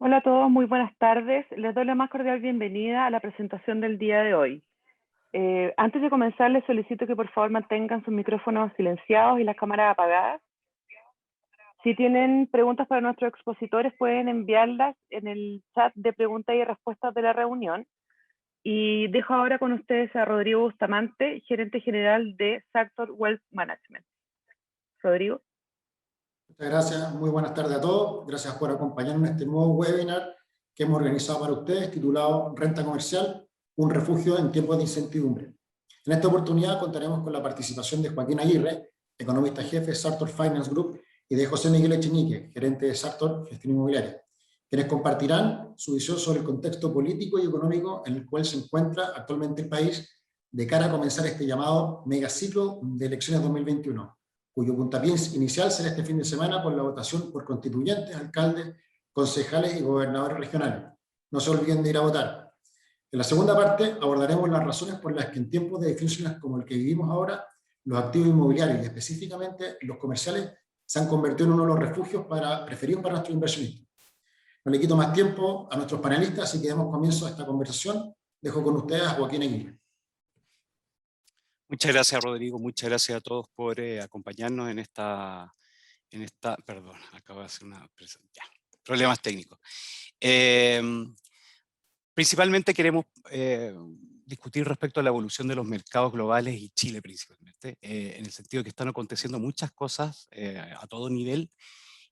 Hola a todos, muy buenas tardes. Les doy la más cordial bienvenida a la presentación del día de hoy. Antes de comenzar, les solicito que por favor mantengan sus micrófonos silenciados y las cámaras apagadas. Si tienen preguntas para nuestros expositores, pueden enviarlas en el chat de preguntas y respuestas de la reunión. Y dejo ahora con ustedes a Rodrigo Bustamante, gerente general de Saxor Wealth Management. Rodrigo. Muchas gracias, muy buenas tardes a todos. Gracias por acompañarnos en este nuevo webinar que hemos organizado para ustedes, titulado Renta Comercial, un refugio en tiempos de incertidumbre. En esta oportunidad contaremos con la participación de Joaquín Aguirre, economista jefe de Sartor Finance Group, y de José Miguel Echenique, gerente de Sartor Gestión Inmobiliaria, quienes compartirán su visión sobre el contexto político y económico en el cual se encuentra actualmente el país de cara a comenzar este llamado megaciclo de elecciones 2021. Cuyo puntapié inicial será este fin de semana por la votación por constituyentes, alcaldes, concejales y gobernadores regionales. No se olviden de ir a votar. En la segunda parte abordaremos las razones por las que en tiempos de difíciles como el que vivimos ahora, los activos inmobiliarios y específicamente los comerciales se han convertido en uno de los refugios preferidos para nuestros inversionistas. No le quito más tiempo a nuestros panelistas, así que demos comienzo a esta conversación. Dejo con ustedes a Joaquín Aguirre. Muchas gracias, Rodrigo. Muchas gracias a todos por acompañarnos en esta, perdón, acabo de hacer una presentación. Problemas técnicos. Principalmente queremos discutir respecto a la evolución de los mercados globales y Chile principalmente, en el sentido de que están aconteciendo muchas cosas a todo nivel,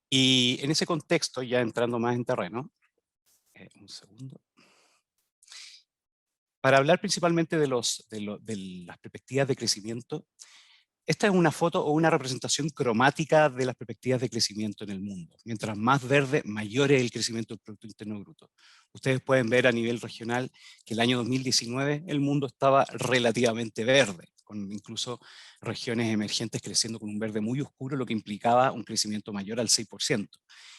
y en ese contexto, ya entrando más en terreno, un segundo. Para hablar principalmente de las perspectivas de crecimiento, esta es una foto o una representación cromática de las perspectivas de crecimiento en el mundo. Mientras más verde, mayor es el crecimiento del Producto Interno Bruto. Ustedes pueden ver a nivel regional que el año 2019 el mundo estaba relativamente verde, con incluso regiones emergentes creciendo con un verde muy oscuro, lo que implicaba un crecimiento mayor al 6%.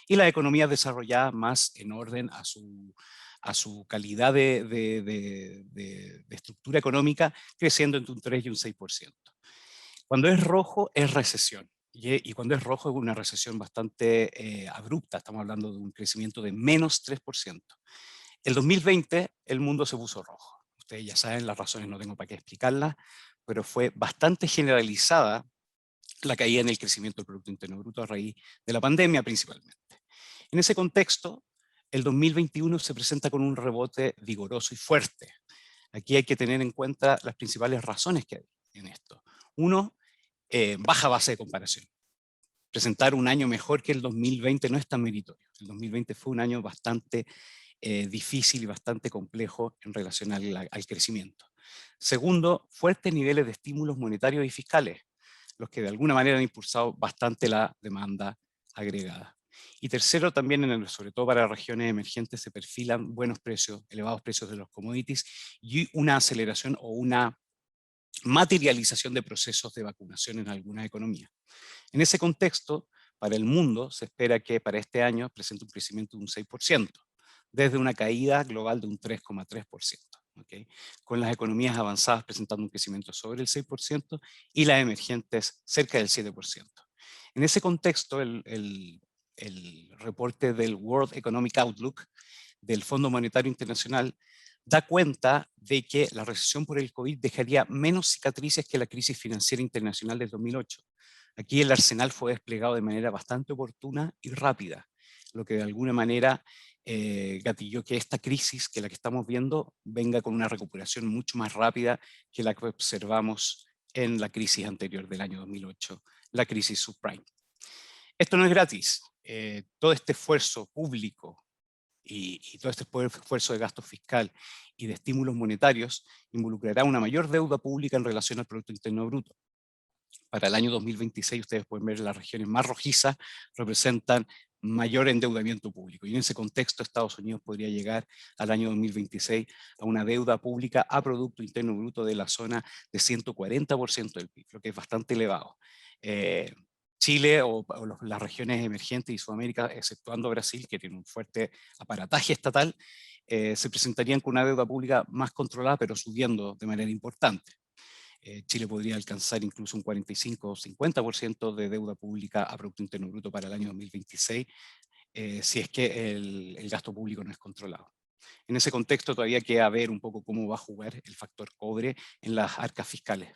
Y las economías desarrolladas más en orden a su calidad de estructura económica, creciendo entre un 3 y un 6%. Cuando es rojo es recesión, y cuando es rojo es una recesión bastante abrupta, estamos hablando de un crecimiento de menos 3%. El 2020 el mundo se puso rojo. Ustedes ya saben las razones, no tengo para qué explicarlas, pero fue bastante generalizada la caída en el crecimiento del Producto Interno Bruto a raíz de la pandemia principalmente. En ese contexto, el 2021 se presenta con un rebote vigoroso y fuerte. Aquí hay que tener en cuenta las principales razones que hay en esto. Uno, baja base de comparación. Presentar un año mejor que el 2020 no es tan meritorio. El 2020 fue un año bastante difícil y bastante complejo en relación al crecimiento. Segundo, fuertes niveles de estímulos monetarios y fiscales, los que de alguna manera han impulsado bastante la demanda agregada. Y tercero, también, sobre todo para regiones emergentes, se perfilan buenos precios, elevados precios de los commodities y una aceleración o una materialización de procesos de vacunación en algunas economías. En ese contexto, para el mundo se espera que para este año presente un crecimiento de un 6%, desde una caída global de un 3,3%, ¿okay? Con las economías avanzadas presentando un crecimiento sobre el 6% y las emergentes cerca del 7%. En ese contexto, el reporte del World Economic Outlook del Fondo Monetario Internacional da cuenta de que la recesión por el COVID dejaría menos cicatrices que la crisis financiera internacional del 2008. Aquí el arsenal fue desplegado de manera bastante oportuna y rápida, lo que de alguna manera gatilló que esta crisis, que la que estamos viendo, venga con una recuperación mucho más rápida que la que observamos en la crisis anterior del año 2008, la crisis subprime. Esto no es gratis. Todo este esfuerzo público y todo este esfuerzo de gasto fiscal y de estímulos monetarios involucrará una mayor deuda pública en relación al Producto Interno Bruto. Para el año 2026, ustedes pueden ver las regiones más rojizas representan mayor endeudamiento público. Y en ese contexto, Estados Unidos podría llegar al año 2026 a una deuda pública a Producto Interno Bruto de la zona de 140% del PIB, lo que es bastante elevado. Chile o las regiones emergentes y Sudamérica, exceptuando Brasil, que tiene un fuerte aparataje estatal, se presentarían con una deuda pública más controlada, pero subiendo de manera importante. Chile podría alcanzar incluso un 45 o 50% de deuda pública a Producto Interno Bruto para el año 2026, si es que el gasto público no es controlado. En ese contexto todavía queda ver un poco cómo va a jugar el factor cobre en las arcas fiscales.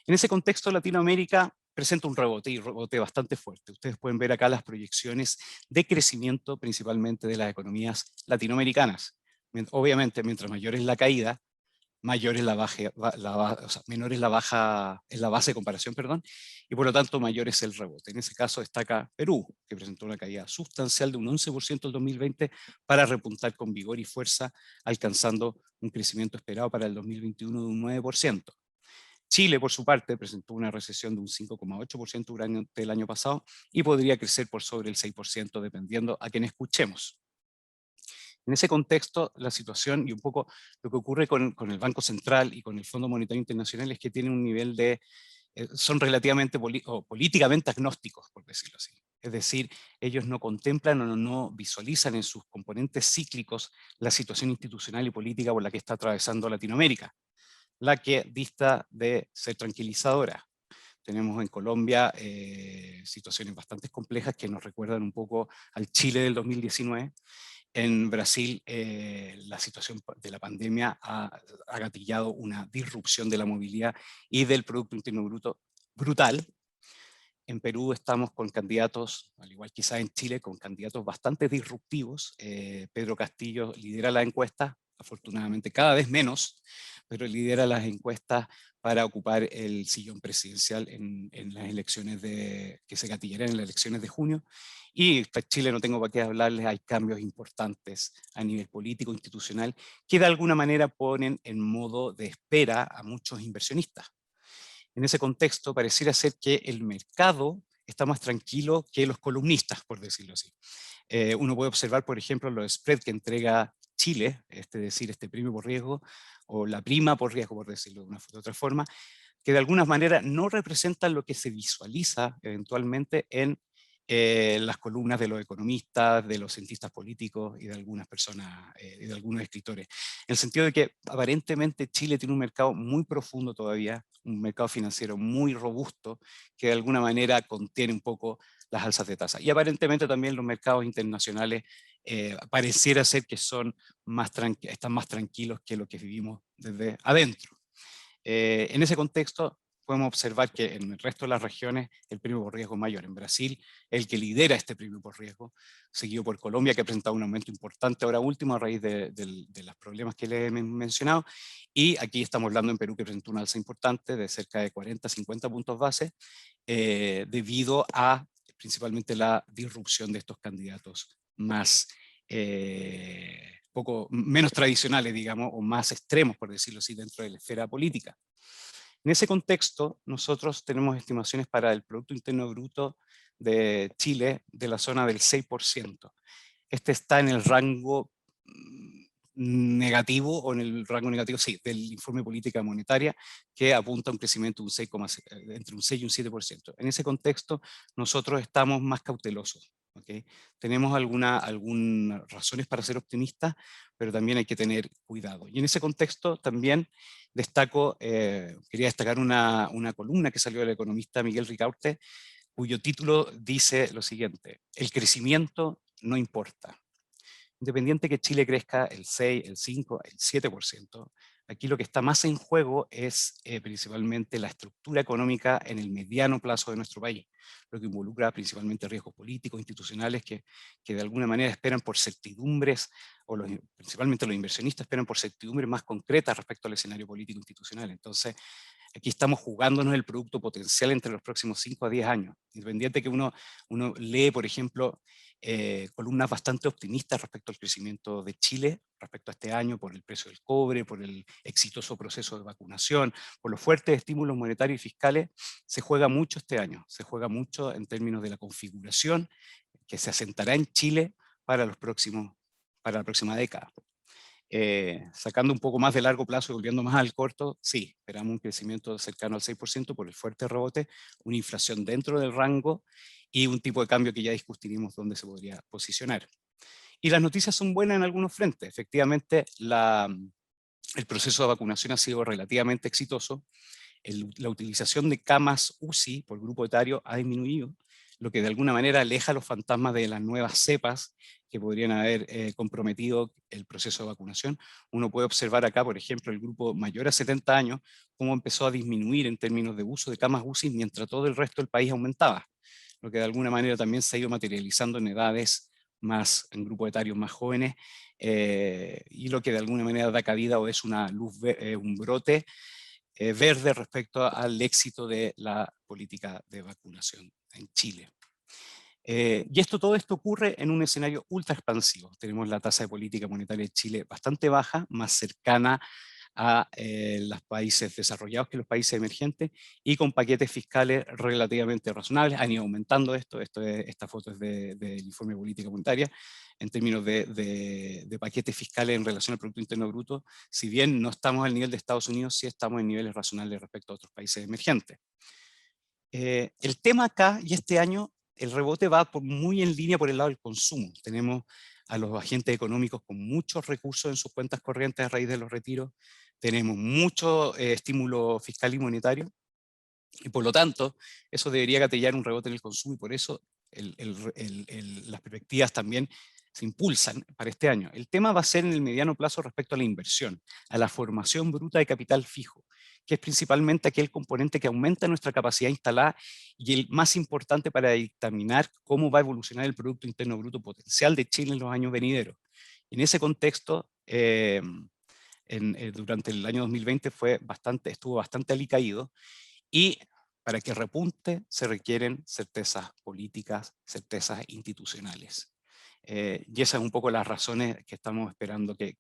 En ese contexto, Latinoamérica presenta un rebote, y rebote bastante fuerte. Ustedes pueden ver acá las proyecciones de crecimiento, principalmente de las economías latinoamericanas. Obviamente, mientras mayor es la caída, mayor es menor es la base de comparación, perdón, y por lo tanto mayor es el rebote. En ese caso destaca Perú, que presentó una caída sustancial de un 11% en el 2020 para repuntar con vigor y fuerza, alcanzando un crecimiento esperado para el 2021 de un 9%. Chile, por su parte, presentó una recesión de un 5,8% durante el año pasado y podría crecer por sobre el 6% dependiendo a quien escuchemos. En ese contexto, la situación y un poco lo que ocurre con el Banco Central y con el Fondo Monetario Internacional es que tienen un nivel de, son relativamente políticamente agnósticos, por decirlo así. Es decir, ellos no contemplan o no visualizan en sus componentes cíclicos la situación institucional y política por la que está atravesando Latinoamérica, la que dista de ser tranquilizadora. Tenemos en Colombia situaciones bastante complejas que nos recuerdan un poco al Chile del 2019. En Brasil, la situación de la pandemia ha gatillado una disrupción de la movilidad y del Producto Interno Bruto brutal. En Perú estamos con candidatos, al igual quizá en Chile, con candidatos bastante disruptivos. Pedro Castillo lidera la encuesta, afortunadamente cada vez menos, pero lidera las encuestas para ocupar el sillón presidencial en las elecciones que se gatillarán en las elecciones de junio. Y para Chile no tengo para qué hablarles, hay cambios importantes a nivel político, institucional, que de alguna manera ponen en modo de espera a muchos inversionistas. En ese contexto, pareciera ser que el mercado está más tranquilo que los columnistas, por decirlo así. Uno puede observar, por ejemplo, los spreads que entrega Chile, es decir, este premio por riesgo, o la prima por riesgo, por decirlo de otra forma, que de alguna manera no representan lo que se visualiza eventualmente en las columnas de los economistas, de los cientistas políticos y de algunas personas, y de algunos escritores. En el sentido de que aparentemente Chile tiene un mercado muy profundo todavía, un mercado financiero muy robusto, que de alguna manera contiene un poco las alzas de tasa. Y aparentemente también los mercados internacionales pareciera ser que están más tranquilos que lo que vivimos desde adentro. En ese contexto, podemos observar que en el resto de las regiones el premio por riesgo es mayor. En Brasil, el que lidera este premio por riesgo, seguido por Colombia, que ha presentado un aumento importante ahora último a raíz de los problemas que le he mencionado. Y aquí estamos hablando en Perú, que presentó una alza importante de cerca de 40-50 puntos base, debido a principalmente la disrupción de estos candidatos más menos tradicionales, digamos, o más extremos, por decirlo así, dentro de la esfera política. En ese contexto, nosotros tenemos estimaciones para el Producto Interno Bruto de Chile de la zona del 6%. Este está en el rango negativo, o en el rango negativo, sí, del informe política monetaria, que apunta a un crecimiento de un 6, entre un 6 y un 7%. En ese contexto, nosotros estamos más cautelosos. ¿Okay? Tenemos algunas razones para ser optimistas, pero también hay que tener cuidado. Y en ese contexto también quería destacar una columna que salió del economista Miguel Ricaurte, cuyo título dice lo siguiente: el crecimiento no importa. Independiente que Chile crezca el 6, el 5, el 7%, aquí lo que está más en juego es principalmente la estructura económica en el mediano plazo de nuestro país, lo que involucra principalmente riesgos políticos, institucionales, que de alguna manera esperan por certidumbres, o principalmente los inversionistas esperan por certidumbres más concretas respecto al escenario político institucional. Entonces, aquí estamos jugándonos el producto potencial entre los próximos 5 a 10 años. Independiente que uno lee, por ejemplo, columnas bastante optimistas respecto al crecimiento de Chile, respecto a este año, por el precio del cobre, por el exitoso proceso de vacunación, por los fuertes estímulos monetarios y fiscales, se juega mucho este año. Se juega mucho en términos de la configuración que se asentará en Chile para la próxima década. Sacando un poco más de largo plazo y volviendo más al corto, sí, esperamos un crecimiento cercano al 6% por el fuerte rebote, una inflación dentro del rango y un tipo de cambio que ya discutiremos dónde se podría posicionar. Y las noticias son buenas en algunos frentes. Efectivamente, el proceso de vacunación ha sido relativamente exitoso. La utilización de camas UCI por grupo etario ha disminuido. lo que de alguna manera aleja los fantasmas de las nuevas cepas que podrían haber comprometido el proceso de vacunación. Uno puede observar acá, por ejemplo, el grupo mayor a 70 años, cómo empezó a disminuir en términos de uso de camas UCI mientras todo el resto del país aumentaba, lo que de alguna manera también se ha ido materializando en edades más, en grupos etarios más jóvenes, y lo que de alguna manera da cabida o es una luz, un brote verde respecto al éxito de la política de vacunación en Chile. Y todo esto ocurre en un escenario ultra expansivo. Tenemos la tasa de política monetaria de Chile bastante baja, más cercana a los países desarrollados que los países emergentes, y con paquetes fiscales relativamente razonables. Han ido aumentando esta foto es del informe de política monetaria, en términos de paquetes fiscales en relación al Producto Interno Bruto. Si bien no estamos al nivel de Estados Unidos, sí estamos en niveles razonables respecto a otros países emergentes. El tema acá, y este año, el rebote va muy en línea por el lado del consumo. Tenemos a los agentes económicos con muchos recursos en sus cuentas corrientes a raíz de los retiros. Tenemos mucho estímulo fiscal y monetario, y por lo tanto, eso debería gatillar un rebote en el consumo, y por eso las perspectivas también se impulsan para este año. El tema va a ser en el mediano plazo respecto a la inversión, a la formación bruta de capital fijo, que es principalmente aquel componente que aumenta nuestra capacidad instalada y el más importante para determinar cómo va a evolucionar el Producto Interno Bruto potencial de Chile en los años venideros. En ese contexto, durante el año 2020 estuvo bastante alicaído, y para que repunte se requieren certezas políticas, certezas institucionales. Y esas son un poco las razones que estamos esperando que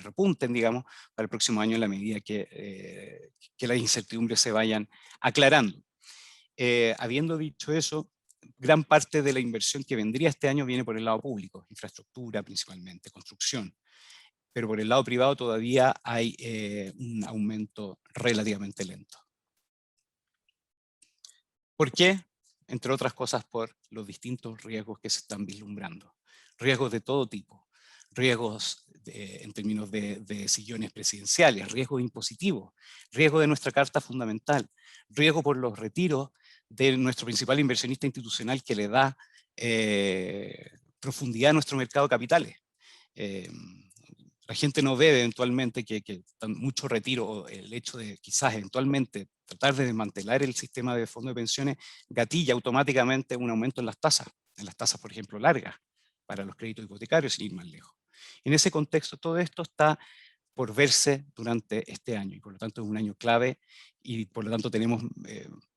repunten, digamos, para el próximo año en la medida que las incertidumbres se vayan aclarando. Habiendo dicho eso, gran parte de la inversión que vendría este año viene por el lado público, infraestructura principalmente, construcción. Pero por el lado privado todavía hay un aumento relativamente lento. ¿Por qué? Entre otras cosas por los distintos riesgos que se están vislumbrando. Riesgos de todo tipo. Riesgos en términos de sillones presidenciales, riesgos impositivos, riesgo de nuestra carta fundamental, riesgo por los retiros de nuestro principal inversionista institucional que le da profundidad a nuestro mercado de capitales. La gente no ve eventualmente que mucho retiro, o el hecho de quizás eventualmente tratar de desmantelar el sistema de fondos de pensiones gatilla automáticamente un aumento en las tasas por ejemplo largas, para los créditos hipotecarios, sin ir más lejos. En ese contexto, todo esto está por verse durante este año, y por lo tanto es un año clave, y por lo tanto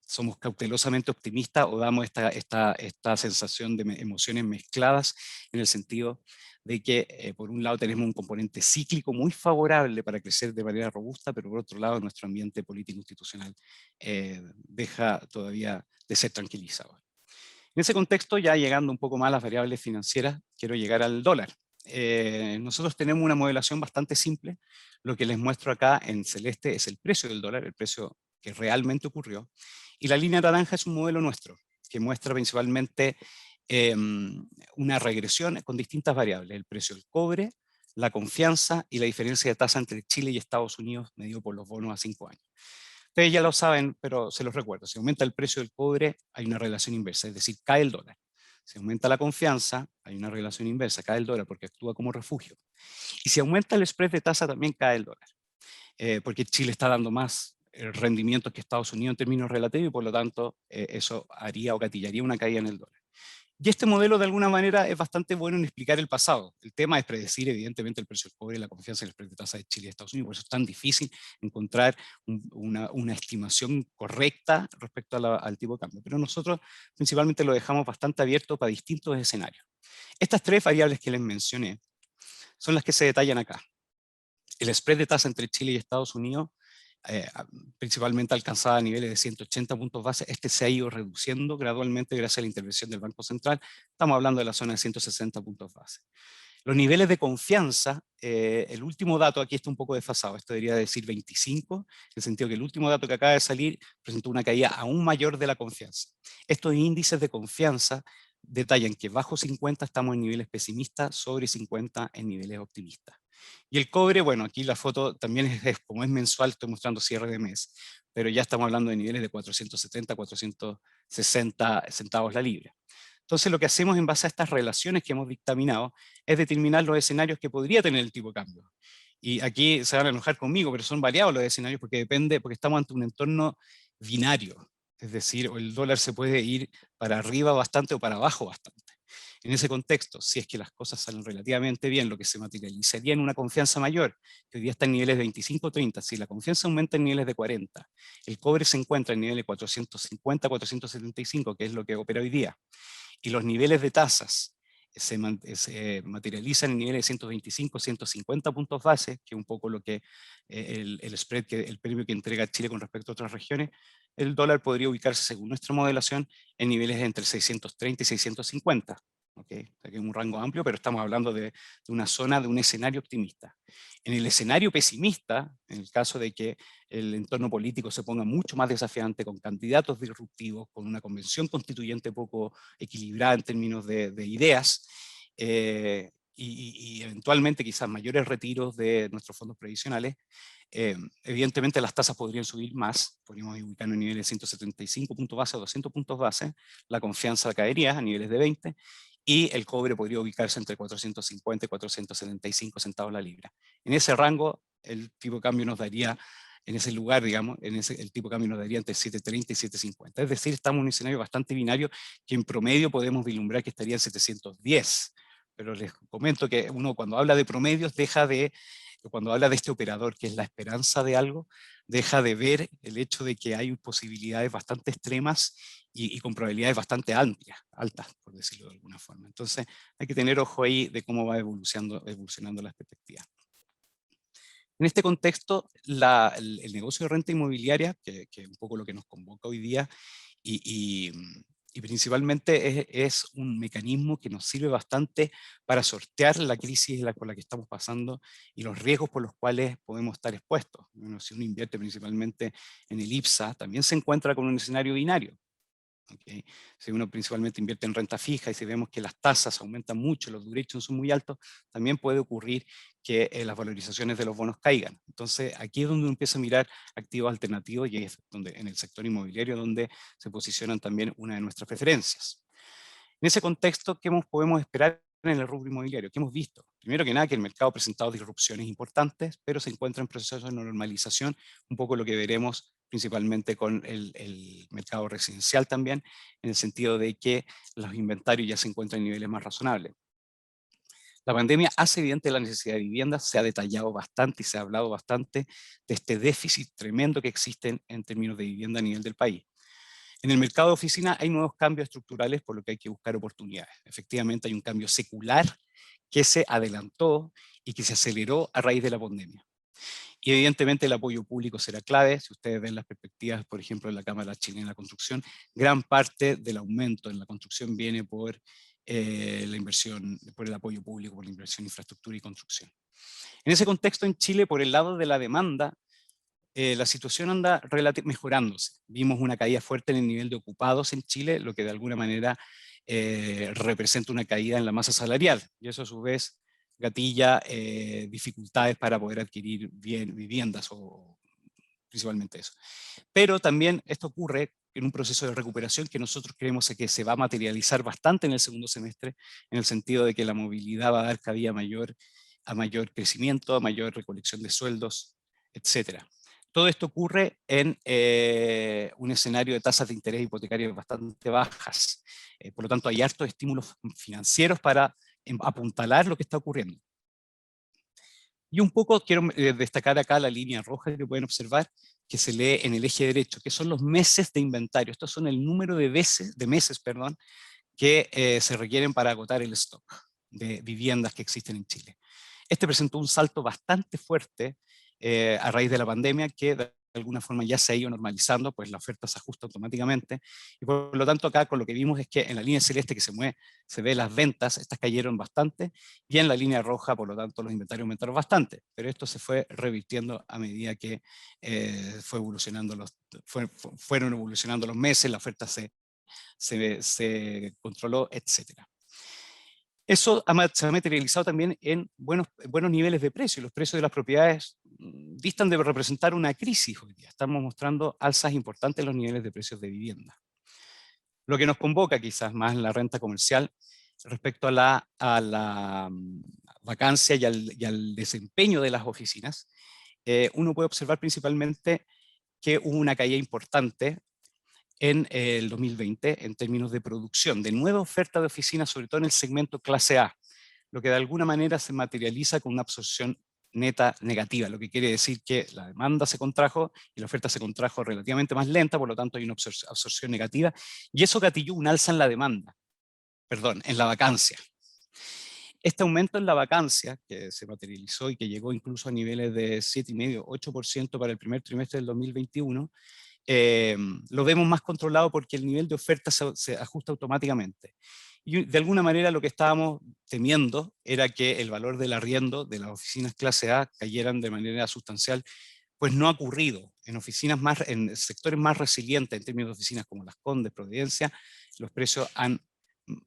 somos cautelosamente optimistas, o damos esta sensación de emociones mezcladas, en el sentido de que por un lado tenemos un componente cíclico muy favorable para crecer de manera robusta, pero por otro lado nuestro ambiente político institucional deja todavía de ser tranquilizador. En ese contexto, ya llegando un poco más a las variables financieras, quiero llegar al dólar. Nosotros tenemos una modelación bastante simple. Lo que les muestro acá en celeste es el precio del dólar, el precio que realmente ocurrió, y la línea naranja es un modelo nuestro, que muestra principalmente una regresión con distintas variables: el precio del cobre, la confianza y la diferencia de tasa entre Chile y Estados Unidos medido por los bonos a 5 años. Ustedes ya lo saben, pero se los recuerdo: si aumenta el precio del cobre, hay una relación inversa, es decir, cae el dólar. Si aumenta la confianza, hay una relación inversa, cae el dólar porque actúa como refugio. Y si aumenta el spread de tasa, también cae el dólar, porque Chile está dando más rendimientos que Estados Unidos en términos relativos, y por lo tanto eso haría o gatillaría una caída en el dólar. Y este modelo de alguna manera es bastante bueno en explicar el pasado. El tema es predecir evidentemente el precio del cobre y la confianza en el spread de tasa de Chile y Estados Unidos. Por eso es tan difícil encontrar una estimación correcta respecto al tipo de cambio. Pero nosotros principalmente lo dejamos bastante abierto para distintos escenarios. Estas tres variables que les mencioné son las que se detallan acá. El spread de tasa entre Chile y Estados Unidos, principalmente alcanzada a niveles de 180 puntos base, se ha ido reduciendo gradualmente gracias a la intervención del Banco Central. Estamos hablando de la zona de 160 puntos base. Los niveles de confianza, el último dato aquí está un poco desfasado, esto debería decir 25, en el sentido que el último dato que acaba de salir presentó una caída aún mayor de la confianza. Estos índices de confianza detallan que bajo 50 estamos en niveles pesimistas, sobre 50 en niveles optimistas. Y el cobre, bueno, aquí la foto también como es mensual, estoy mostrando cierre de mes, pero ya estamos hablando de niveles de 470, 460 centavos la libra. Entonces lo que hacemos en base a estas relaciones que hemos dictaminado es determinar los escenarios que podría tener el tipo de cambio. Y aquí se van a enojar conmigo, pero son variados los escenarios porque depende, porque estamos ante un entorno binario. Es decir, o el dólar se puede ir para arriba bastante o para abajo bastante. En ese contexto, si es que las cosas salen relativamente bien, lo que se materializaría en una confianza mayor, que hoy día está en niveles de 25-30, si la confianza aumenta en niveles de 40, el cobre se encuentra en niveles de 450-475, que es lo que opera hoy día, y los niveles de tasas se materializan en niveles de 125, 150 puntos base, que es un poco lo que el spread, el premio que entrega Chile con respecto a otras regiones, el dólar podría ubicarse, según nuestra modelación, en niveles entre 630 y 650. ¿Okay? O sea que es un rango amplio, pero estamos hablando de una zona, de un escenario optimista. En el escenario pesimista, en el caso de que el entorno político se ponga mucho más desafiante, con candidatos disruptivos, con una convención constituyente poco equilibrada en términos de ideas, y eventualmente quizás mayores retiros de nuestros fondos previsionales, evidentemente las tasas podrían subir más, podríamos ubicarnos en niveles de 175 puntos base o 200 puntos base, la confianza caería a niveles de 20, y el cobre podría ubicarse entre 450 y 475 centavos la libra. En ese rango, el tipo de cambio nos daría, en ese lugar, digamos, el tipo de cambio nos daría entre 730 y 750. Es decir, estamos en un escenario bastante binario que en promedio podemos vislumbrar que estaría en 710. Pero les comento que uno cuando habla de promedios cuando habla de este operador que es la esperanza de algo, deja de ver el hecho de que hay posibilidades bastante extremas y con probabilidades bastante amplias, altas, por decirlo de alguna forma. Entonces hay que tener ojo ahí de cómo va evolucionando las perspectivas. En este contexto, el negocio de renta inmobiliaria, que es un poco lo que nos convoca hoy día, y principalmente es un mecanismo que nos sirve bastante para sortear la crisis por la que estamos pasando y los riesgos por los cuales podemos estar expuestos. Bueno, si uno invierte principalmente en el IPSA, también se encuentra con un escenario binario. ¿Okay? Si uno principalmente invierte en renta fija y si vemos que las tasas aumentan mucho, los durations son muy altos, también puede ocurrir que las valorizaciones de los bonos caigan. Entonces aquí es donde uno empieza a mirar activos alternativos y es donde, en el sector inmobiliario donde se posicionan también una de nuestras preferencias. En ese contexto, ¿qué podemos esperar en el rubro inmobiliario? ¿Qué hemos visto? Primero que nada, que el mercado ha presentado disrupciones importantes, pero se encuentra en proceso de normalización, un poco lo que veremos principalmente con el mercado residencial también, en el sentido de que los inventarios ya se encuentran en niveles más razonables. La pandemia hace evidente la necesidad de viviendas, se ha detallado bastante y se ha hablado bastante de este déficit tremendo que existe en términos de vivienda a nivel del país. En el mercado de oficina hay nuevos cambios estructurales, por lo que hay que buscar oportunidades. Efectivamente hay un cambio secular que se adelantó y que se aceleró a raíz de la pandemia. Y evidentemente el apoyo público será clave. Si ustedes ven las perspectivas, por ejemplo, de la Cámara Chilena de la Construcción, gran parte del aumento en la construcción viene por la inversión, por el apoyo público, por la inversión en infraestructura y construcción. En ese contexto, en Chile, por el lado de la demanda, la situación anda mejorándose. Vimos una caída fuerte en el nivel de ocupados en Chile, lo que de alguna manera representa una caída en la masa salarial, y eso a su vez gatilla dificultades para poder adquirir viviendas, o principalmente eso. Pero también esto ocurre en un proceso de recuperación que nosotros creemos que se va a materializar bastante en el segundo semestre, en el sentido de que la movilidad va a dar cabida a mayor crecimiento, a mayor recolección de sueldos, etcétera. Todo esto ocurre en un escenario de tasas de interés hipotecarias bastante bajas. Por lo tanto, hay hartos estímulos financieros para apuntalar lo que está ocurriendo. Y un poco quiero destacar acá la línea roja que pueden observar, que se lee en el eje derecho, que son los meses de inventario. Estos son el número de meses que se requieren para agotar el stock de viviendas que existen en Chile. Este presentó un salto bastante fuerte a raíz de la pandemia, que de alguna forma ya se ha ido normalizando, pues la oferta se ajusta automáticamente, y por lo tanto acá con lo que vimos es que en la línea celeste que se ve las ventas, estas cayeron bastante, y en la línea roja, por lo tanto, los inventarios aumentaron bastante, pero esto se fue revirtiendo a medida que fueron evolucionando los meses, la oferta se controló, etc. Eso se ha materializado también en buenos niveles de precio. Los precios de las propiedades distan de representar una crisis hoy día. Estamos mostrando alzas importantes en los niveles de precios de vivienda. Lo que nos convoca quizás más en la renta comercial respecto a la vacancia y al desempeño de las oficinas, uno puede observar principalmente que hubo una caída importante en el 2020 en términos de producción, de nueva oferta de oficinas, sobre todo en el segmento clase A, lo que de alguna manera se materializa con una absorción neta negativa, lo que quiere decir que la demanda se contrajo y la oferta se contrajo relativamente más lenta, por lo tanto hay una absorción negativa, y eso gatilló un alza en la demanda, perdón, en la vacancia. Este aumento en la vacancia, que se materializó y que llegó incluso a niveles de 7,5–8% para el primer trimestre del 2021, lo vemos más controlado porque el nivel de oferta se ajusta automáticamente. Y de alguna manera lo que estábamos temiendo era que el valor del arriendo de las oficinas clase A cayeran de manera sustancial, pues no ha ocurrido. En sectores más resilientes en términos de oficinas como Las Condes, Providencia, los precios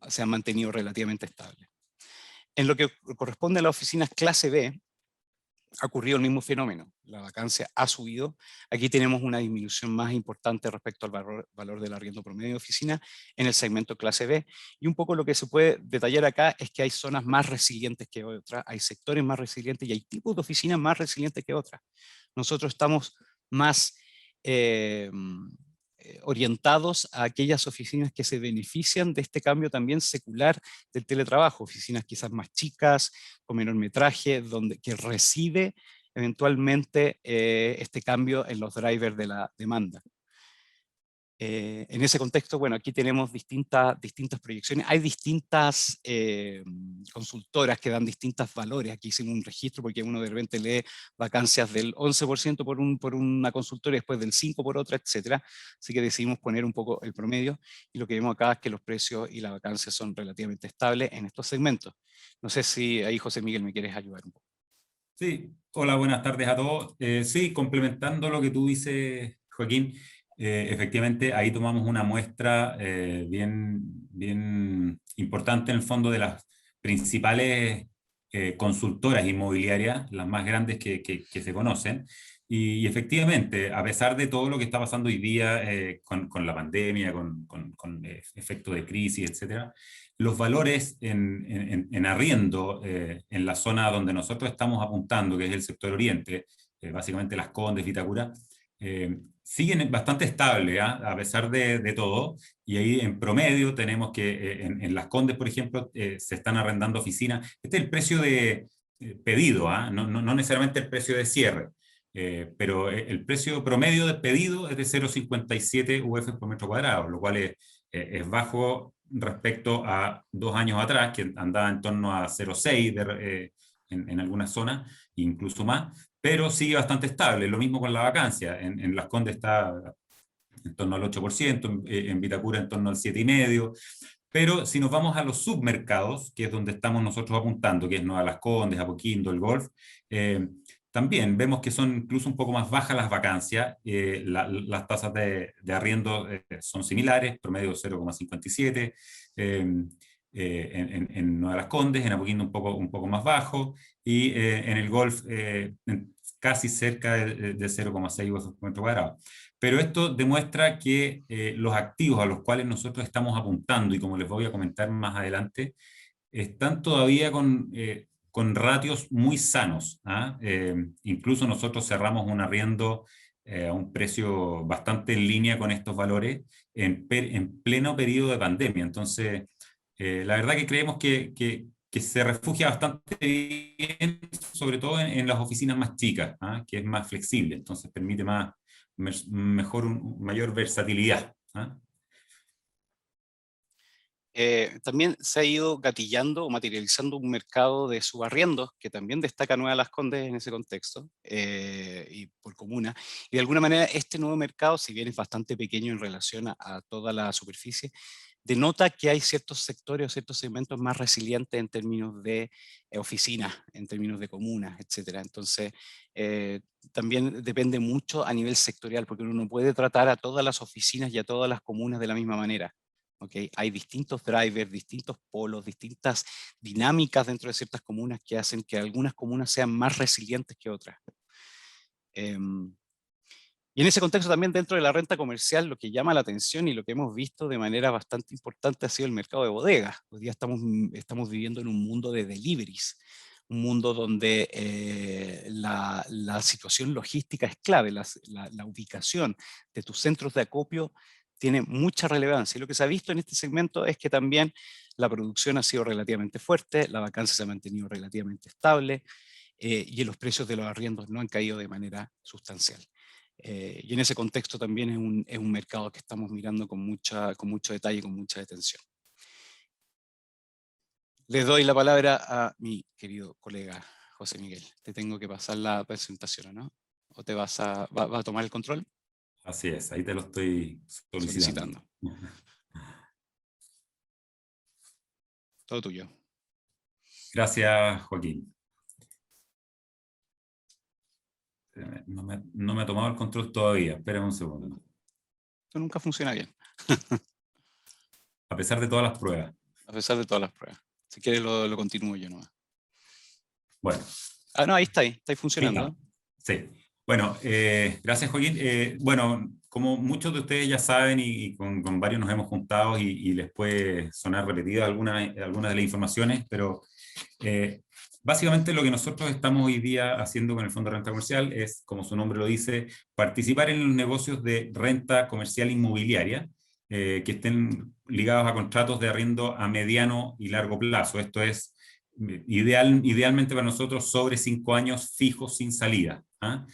se han mantenido relativamente estables. En lo que corresponde a las oficinas clase B, ha ocurrido el mismo fenómeno. La vacancia ha subido. Aquí tenemos una disminución más importante respecto al valor del arriendo promedio de oficina en el segmento clase B. Y un poco lo que se puede detallar acá es que hay zonas más resilientes que otras, hay sectores más resilientes y hay tipos de oficinas más resilientes que otras. Nosotros estamos más orientados a aquellas oficinas que se benefician de este cambio también secular del teletrabajo, oficinas quizás más chicas, con menor metraje, que recibe eventualmente este cambio en los drivers de la demanda. En ese contexto, bueno, aquí tenemos distintas proyecciones. Hay distintas consultoras que dan distintos valores. Aquí hicimos un registro porque uno de repente lee vacancias del 11% por una consultora y después del 5% por otra, etcétera. Así que decidimos poner un poco el promedio y lo que vemos acá es que los precios y la vacancia son relativamente estables en estos segmentos. No sé si ahí, José Miguel, me quieres ayudar un poco. Sí, hola, buenas tardes a todos. Sí, complementando lo que tú dices, Joaquín, efectivamente ahí tomamos una muestra bien importante en el fondo de las principales consultoras inmobiliarias, las más grandes que se conocen. Y efectivamente, a pesar de todo lo que está pasando hoy día con la pandemia, con efecto de crisis, etcétera, los valores en arriendo en la zona donde nosotros estamos apuntando, que es el sector oriente, básicamente Las Condes, Vitacura, siguen bastante estables, a pesar de todo, y ahí en promedio tenemos que en Las Condes, por ejemplo, se están arrendando oficinas. Este es el precio de pedido, no necesariamente el precio de cierre. Pero el precio promedio de pedido es de 0,57 UF por metro cuadrado, lo cual es bajo respecto a 2 años atrás, que andaba en torno a 0,6 en algunas zonas, incluso más, pero sigue bastante estable. Lo mismo con la vacancia. En Las Condes está en torno al 8%, en Vitacura en torno al 7,5%. Pero si nos vamos a los submercados, que es donde estamos nosotros apuntando, que es Nueva Las Condes, Apoquindo, el Golf, también vemos que son incluso un poco más bajas las vacancias, las tasas de arriendo son similares, promedio 0,57, en Nueva Las Condes, en Apoquindo un poco más bajo, y en el Golf casi cerca de 0,6 por metro cuadrado. Pero esto demuestra que los activos a los cuales nosotros estamos apuntando, y como les voy a comentar más adelante, están todavía con ratios muy sanos. Incluso nosotros cerramos un arriendo a un precio bastante en línea con estos valores en pleno periodo de pandemia. Entonces, la verdad que creemos que se refugia bastante bien, sobre todo en las oficinas más chicas, que es más flexible, entonces permite mayor versatilidad. También se ha ido gatillando o materializando un mercado de subarriendos que también destaca Nueva Las Condes en ese contexto y por comuna. Y de alguna manera este nuevo mercado, si bien es bastante pequeño en relación a toda la superficie, denota que hay ciertos sectores o ciertos segmentos más resilientes en términos de oficinas, en términos de comunas, etc. Entonces, también depende mucho a nivel sectorial, porque uno no puede tratar a todas las oficinas y a todas las comunas de la misma manera. ¿okay? Hay distintos drivers, distintos polos, distintas dinámicas dentro de ciertas comunas que hacen que algunas comunas sean más resilientes que otras. Y en ese contexto también dentro de la renta comercial lo que llama la atención y lo que hemos visto de manera bastante importante ha sido el mercado de bodegas. Hoy día estamos viviendo en un mundo de deliveries, un mundo donde la situación logística es clave, la ubicación de tus centros de acopio tiene mucha relevancia. Y lo que se ha visto en este segmento es que también la producción ha sido relativamente fuerte, la vacancia se ha mantenido relativamente estable y los precios de los arriendos no han caído de manera sustancial. Y en ese contexto también es un mercado que estamos mirando con mucho detalle, con mucha atención. Le doy la palabra a mi querido colega José Miguel. Te tengo que pasar la presentación, ¿o no? ¿O te vas a tomar el control? Así es, ahí te lo estoy solicitando. Todo tuyo. Gracias, Joaquín. No me ha tomado el control todavía, espérame un segundo. Esto nunca funciona bien. A pesar de todas las pruebas. A pesar de todas las pruebas. Si quieres lo continúo yo nomás. Bueno. Ah, no, ahí está funcionando. Ahí está. Sí. Bueno, gracias, Joaquín. Bueno, como muchos de ustedes ya saben y con varios nos hemos juntado y les puede sonar repetida algunas de las informaciones, pero básicamente lo que nosotros estamos hoy día haciendo con el Fondo de Renta Comercial es, como su nombre lo dice, participar en los negocios de renta comercial inmobiliaria que estén ligados a contratos de arriendo a mediano y largo plazo. Esto es idealmente para nosotros sobre 5 años fijos sin salida, ¿ah?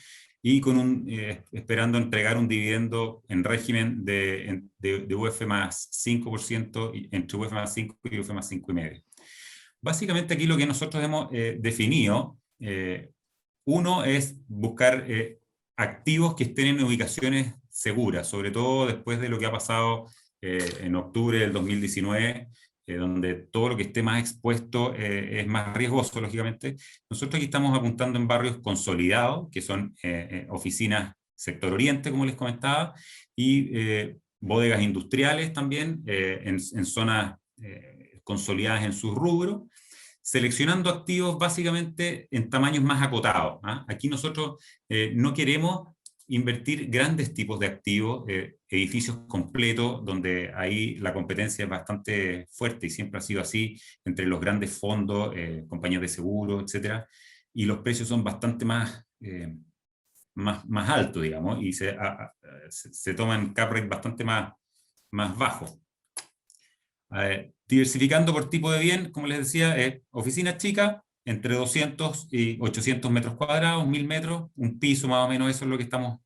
Y con esperando entregar un dividendo en régimen de UF más 5%, entre UF más 5 y UF más 5,5%. Básicamente aquí lo que nosotros hemos definido, uno es buscar activos que estén en ubicaciones seguras, sobre todo después de lo que ha pasado en octubre del 2019, donde todo lo que esté más expuesto es más riesgoso, lógicamente. Nosotros aquí estamos apuntando en barrios consolidados, que son oficinas sector oriente, como les comentaba, y bodegas industriales también, en zonas consolidadas en sus rubros, seleccionando activos básicamente en tamaños más acotados, ¿ah? Aquí nosotros no queremos invertir grandes tipos de activos, edificios completos, donde ahí la competencia es bastante fuerte y siempre ha sido así entre los grandes fondos, compañías de seguros, etcétera, y los precios son bastante más altos, digamos, y se toman cap rate bastante más bajos. Diversificando por tipo de bien, como les decía, oficinas chicas, entre 200 y 800 metros cuadrados, 1000 metros, un piso más o menos, eso es lo que estamos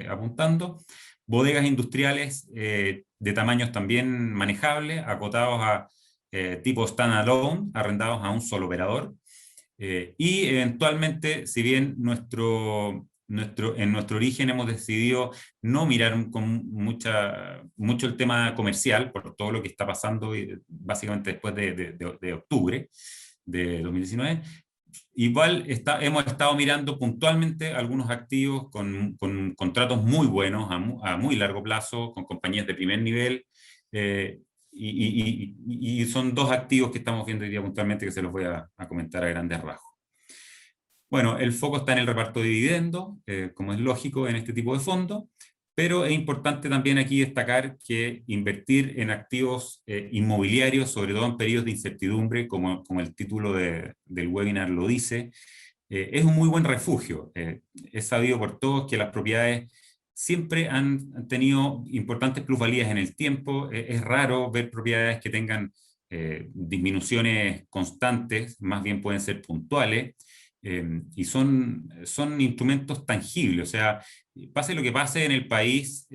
apuntando. Bodegas industriales de tamaños también manejables, acotados a tipo standalone, arrendados a un solo operador. Y eventualmente, si bien en nuestro origen hemos decidido no mirar con mucho el tema comercial, por todo lo que está pasando básicamente después de octubre de 2019, igual hemos estado mirando puntualmente algunos activos con contratos muy buenos a muy largo plazo, con compañías de primer nivel, y son 2 activos que estamos viendo hoy día puntualmente que se los voy a comentar a grandes rasgos. Bueno, el foco está en el reparto de dividendos, como es lógico en este tipo de fondos, pero es importante también aquí destacar que invertir en activos inmobiliarios, sobre todo en periodos de incertidumbre, como el título del webinar lo dice, es un muy buen refugio. Es sabido por todos que las propiedades siempre han tenido importantes plusvalías en el tiempo. Es raro ver propiedades que tengan disminuciones constantes, más bien pueden ser puntuales. Y son instrumentos tangibles, o sea, pase lo que pase en el país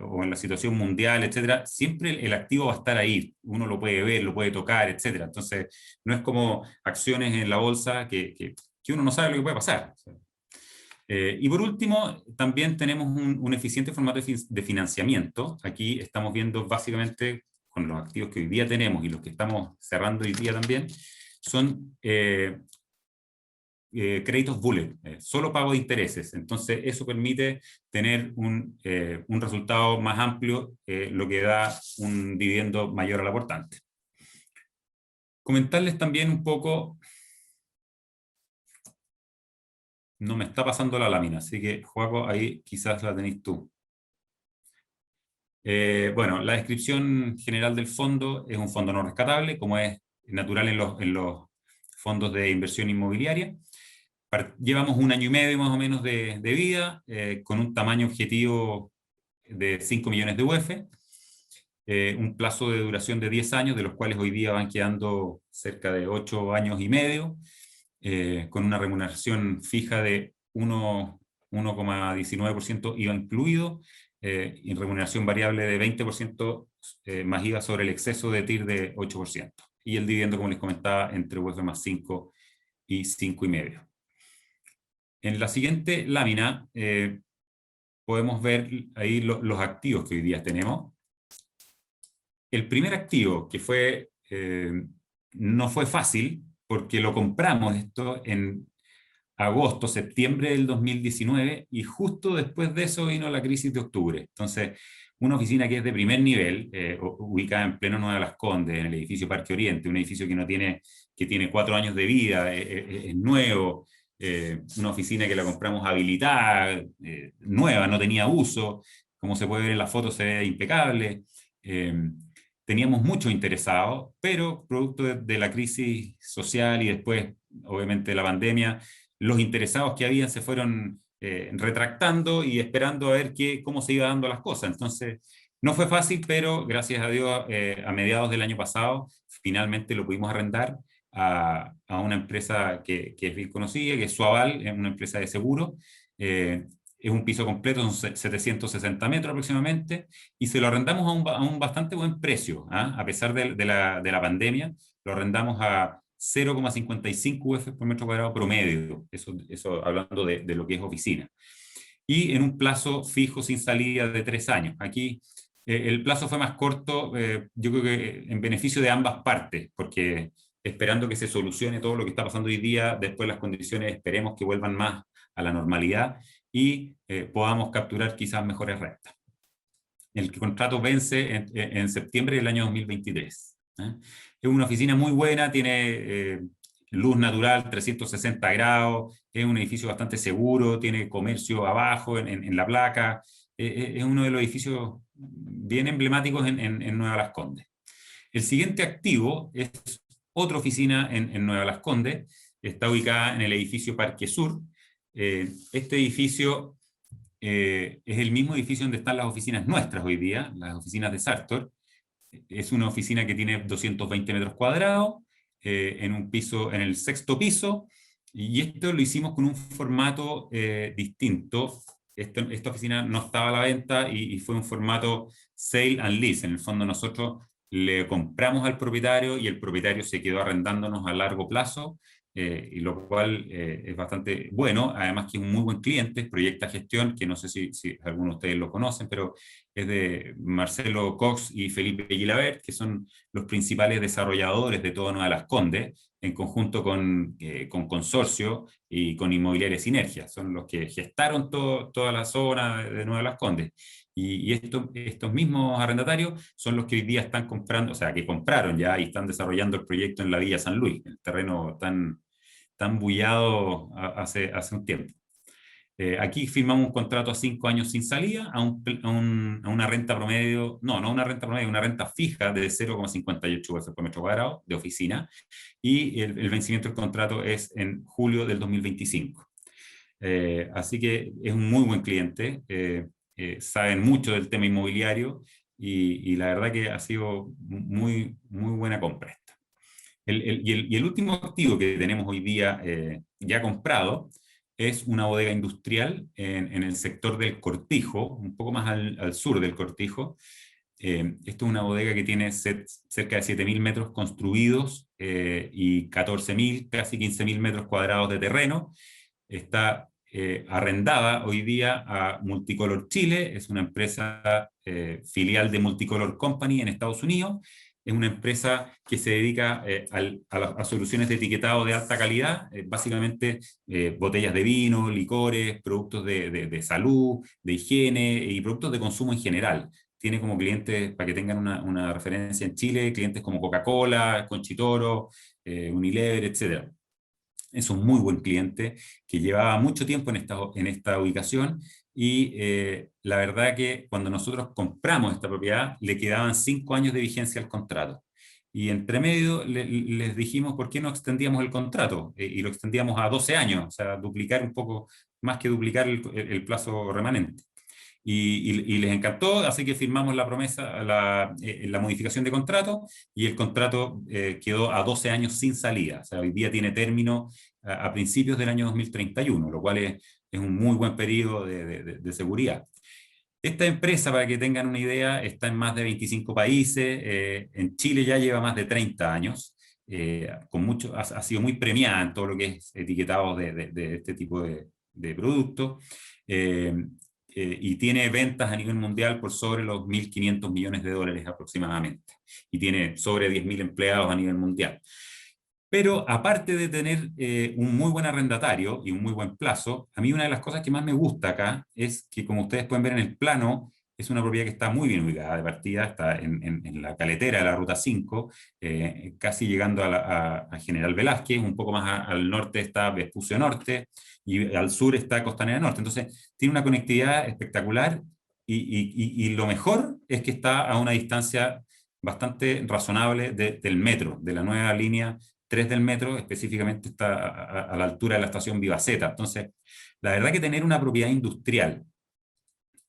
o en la situación mundial, etcétera, siempre el activo va a estar ahí, uno lo puede ver, lo puede tocar, etcétera. Entonces, no es como acciones en la bolsa que uno no sabe lo que puede pasar. Y por último, también tenemos un eficiente formato de financiamiento. Aquí estamos viendo básicamente con los activos que hoy día tenemos y los que estamos cerrando hoy día también, son créditos bullet, solo pago de intereses. Entonces eso permite tener un resultado más amplio, lo que da un dividendo mayor al aportante. Comentarles también un poco, no me está pasando la lámina, así que Joaco, ahí quizás la tenéis tú. Bueno, la descripción general del fondo es un fondo no rescatable, como es natural en los fondos de inversión inmobiliaria. Llevamos 1 año y medio más o menos de vida, con un tamaño objetivo de 5 millones de UF, un plazo de duración de 10 años, de los cuales hoy día van quedando cerca de 8 años y medio, con una remuneración fija de 1,19% IVA incluido, y remuneración variable de 20% más IVA sobre el exceso de TIR de 8%. Y el dividendo, como les comentaba, entre UF más 5 y 5,5. En la siguiente lámina podemos ver ahí los activos que hoy día tenemos. El primer activo, que fue, no fue fácil, porque lo compramos esto en agosto, septiembre del 2019, y justo después de eso vino la crisis de octubre. Entonces, una oficina que es de primer nivel, ubicada en pleno Nueva Las Condes, en el edificio Parque Oriente, un edificio que tiene 4 años de vida, es nuevo, una oficina que la compramos habilitada, nueva, no tenía uso, como se puede ver en la foto se ve impecable. Teníamos muchos interesados, pero producto de la crisis social y después, obviamente, de la pandemia, los interesados que habían se fueron retractando y esperando a ver cómo se iban dando las cosas. Entonces, no fue fácil, pero gracias a Dios, a mediados del año pasado, finalmente lo pudimos arrendar a una empresa que es bien conocida, que es Suaval, es una empresa de seguro. Es un piso completo, son 760 metros aproximadamente, y se lo arrendamos a un bastante buen precio, ¿eh? A pesar de la pandemia, lo arrendamos a 0,55 UF por metro cuadrado promedio, eso hablando de lo que es oficina. Y en un plazo fijo sin salida de 3 años. Aquí el plazo fue más corto, yo creo que en beneficio de ambas partes, porque esperando que se solucione todo lo que está pasando hoy día, después las condiciones esperemos que vuelvan más a la normalidad y podamos capturar quizás mejores rentas. El contrato vence en septiembre del año 2023. Es una oficina muy buena, tiene luz natural, 360 grados, es un edificio bastante seguro, tiene comercio abajo en la placa, es uno de los edificios bien emblemáticos en Nueva Las Condes. El siguiente activo es otra oficina en Nueva Las Condes, está ubicada en el edificio Parque Sur. Este edificio es el mismo edificio donde están las oficinas nuestras hoy día, las oficinas de Sartor. Es una oficina que tiene 220 metros cuadrados, en un piso, en el 6º piso, y esto lo hicimos con un formato distinto. Esta oficina no estaba a la venta y fue un formato sale and lease. En el fondo nosotros le compramos al propietario y el propietario se quedó arrendándonos a largo plazo, y lo cual es bastante bueno, además que es un muy buen cliente, es Proyecta Gestión, que no sé si algunos de ustedes lo conocen, pero es de Marcelo Cox y Felipe Gilabert, que son los principales desarrolladores de toda Nueva Las Condes, en conjunto con Consorcio y con Inmobiliaria Sinergia, son los que gestaron toda la zona de Nueva Las Condes. Y estos mismos arrendatarios son los que hoy día están comprando, o sea, que compraron ya y están desarrollando el proyecto en la Villa San Luis, el terreno tan bullado hace un tiempo. Aquí firmamos un contrato a 5 años sin salida, a una renta promedio, no una renta promedio, una renta fija de 0,58 UF por metro cuadrado de oficina, y el vencimiento del contrato es en julio del 2025. Así que es un muy buen cliente, saben mucho del tema inmobiliario, y la verdad que ha sido muy buena compra esta. Y el último activo que tenemos hoy día ya comprado es una bodega industrial en el sector del Cortijo, un poco más al sur del Cortijo. Esto es una bodega que tiene cerca de 7.000 metros construidos y 14.000, casi 15.000 metros cuadrados de terreno. Está arrendada hoy día a Multicolor Chile, es una empresa filial de Multicolor Company en Estados Unidos, es una empresa que se dedica a soluciones de etiquetado de alta calidad, básicamente botellas de vino, licores, productos de salud, de higiene y productos de consumo en general. Tiene como clientes, para que tengan una referencia en Chile, clientes como Coca-Cola, Conchitoro, Unilever, etc. Es un muy buen cliente que llevaba mucho tiempo en esta ubicación y la verdad que cuando nosotros compramos esta propiedad le quedaban 5 años de vigencia al contrato. Y entre medio les dijimos por qué no extendíamos el contrato y lo extendíamos a 12 años, o sea, duplicar un poco, más que duplicar el plazo remanente. Y les encantó, así que firmamos la promesa, la modificación de contrato, y el contrato quedó a 12 años sin salida. O sea, hoy día tiene término a principios del año 2031, lo cual es un muy buen periodo de seguridad. Esta empresa, para que tengan una idea, está en más de 25 países, en Chile ya lleva más de 30 años, ha sido muy premiada en todo lo que es etiquetado de este tipo de productos. Y tiene ventas a nivel mundial por sobre los 1.500 millones de dólares aproximadamente, y tiene sobre 10.000 empleados a nivel mundial. Pero aparte de tener un muy buen arrendatario y un muy buen plazo, a mí una de las cosas que más me gusta acá es que, como ustedes pueden ver en el plano, es una propiedad que está muy bien ubicada de partida, está en la caletera de la Ruta 5, casi llegando a General Velázquez, un poco más al norte está Vespucio Norte, y al sur está Costanera Norte. Entonces tiene una conectividad espectacular, y lo mejor es que está a una distancia bastante razonable del metro, de la nueva línea 3 del metro, específicamente está a la altura de la estación Vivaceta. Entonces, la verdad que tener una propiedad industrial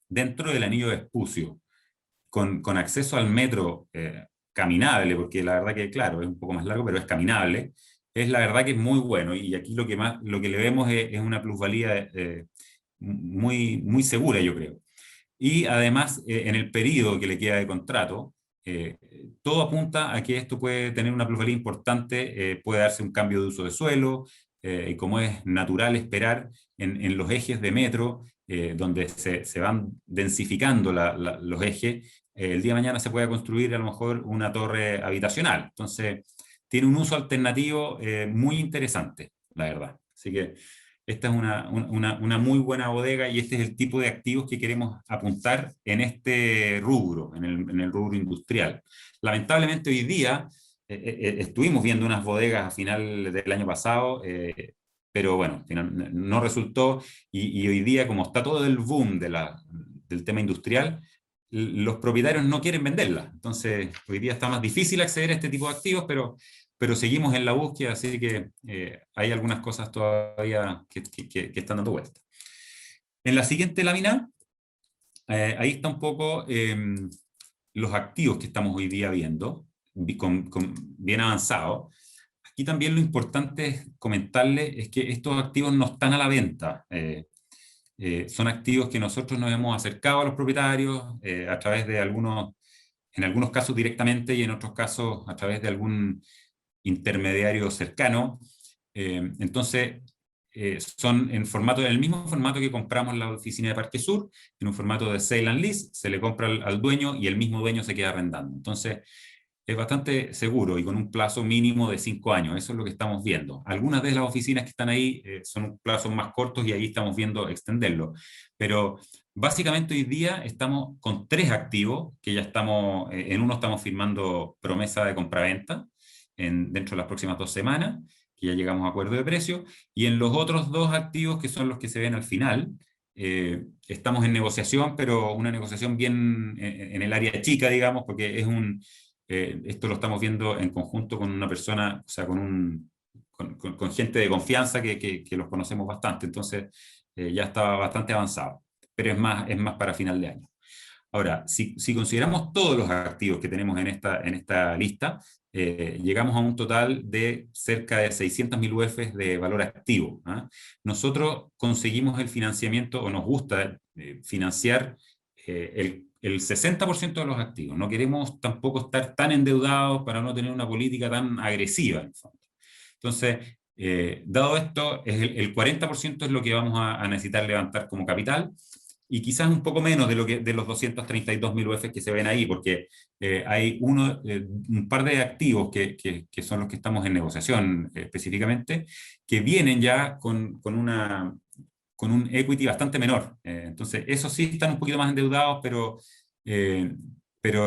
dentro del anillo de Vespucio, con acceso al metro caminable, porque la verdad que, claro, es un poco más largo, pero es caminable, es la verdad que es muy bueno. Y aquí lo que le vemos es una plusvalía muy, muy segura, yo creo. Y además, en el periodo que le queda de contrato, todo apunta a que esto puede tener una plusvalía importante, puede darse un cambio de uso de suelo, y como es natural esperar en los ejes de metro, donde se van densificando los ejes, el día de mañana se puede construir a lo mejor una torre habitacional. Entonces, tiene un uso alternativo muy interesante, la verdad. Así que esta es una muy buena bodega, y este es el tipo de activos que queremos apuntar en este rubro, en el rubro industrial. Lamentablemente hoy día estuvimos viendo unas bodegas a final del año pasado, pero bueno, no resultó, y hoy día, como está todo el boom del tema industrial, los propietarios no quieren venderla. Entonces hoy día está más difícil acceder a este tipo de activos, pero seguimos en la búsqueda, así que hay algunas cosas todavía que están dando vuelta. En la siguiente lámina, ahí está un poco los activos que estamos hoy día viendo, bien avanzados. Aquí también lo importante es comentarles es que estos activos no están a la venta. Son activos que nosotros nos hemos acercado a los propietarios a través de en algunos casos directamente, y en otros casos a través de algún intermediario cercano. Entonces, son en el mismo formato que compramos la oficina de Parque Sur, en un formato de sale and lease, se le compra al dueño y el mismo dueño se queda arrendando. Entonces, es bastante seguro y con un plazo mínimo de 5 años, eso es lo que estamos viendo. Algunas de las oficinas que están ahí son plazos más cortos, y ahí estamos viendo extenderlo. Pero básicamente hoy día estamos con 3 activos, que ya estamos, en uno estamos firmando promesa de compraventa dentro de las próximas 2 semanas, que ya llegamos a acuerdo de precio, y en los otros 2 activos, que son los que se ven al final, estamos en negociación, pero una negociación bien en el área chica, digamos, porque esto lo estamos viendo en conjunto con una persona, o sea, con gente de confianza que los conocemos bastante. Entonces ya está bastante avanzado, pero es más para final de año. Ahora, si consideramos todos los activos que tenemos en esta lista, llegamos a un total de cerca de 600.000 UF de valor activo. Nosotros conseguimos el financiamiento, o nos gusta financiar el 60% de los activos. No queremos tampoco estar tan endeudados para no tener una política tan agresiva, en el fondo. Entonces, dado esto, el 40% es lo que vamos a necesitar levantar como capital, y quizás un poco menos de los 232.000 UF que se ven ahí, porque hay un par de activos que son los que estamos en negociación específicamente, que vienen ya con un equity bastante menor. Entonces, esos sí están un poquito más endeudados, pero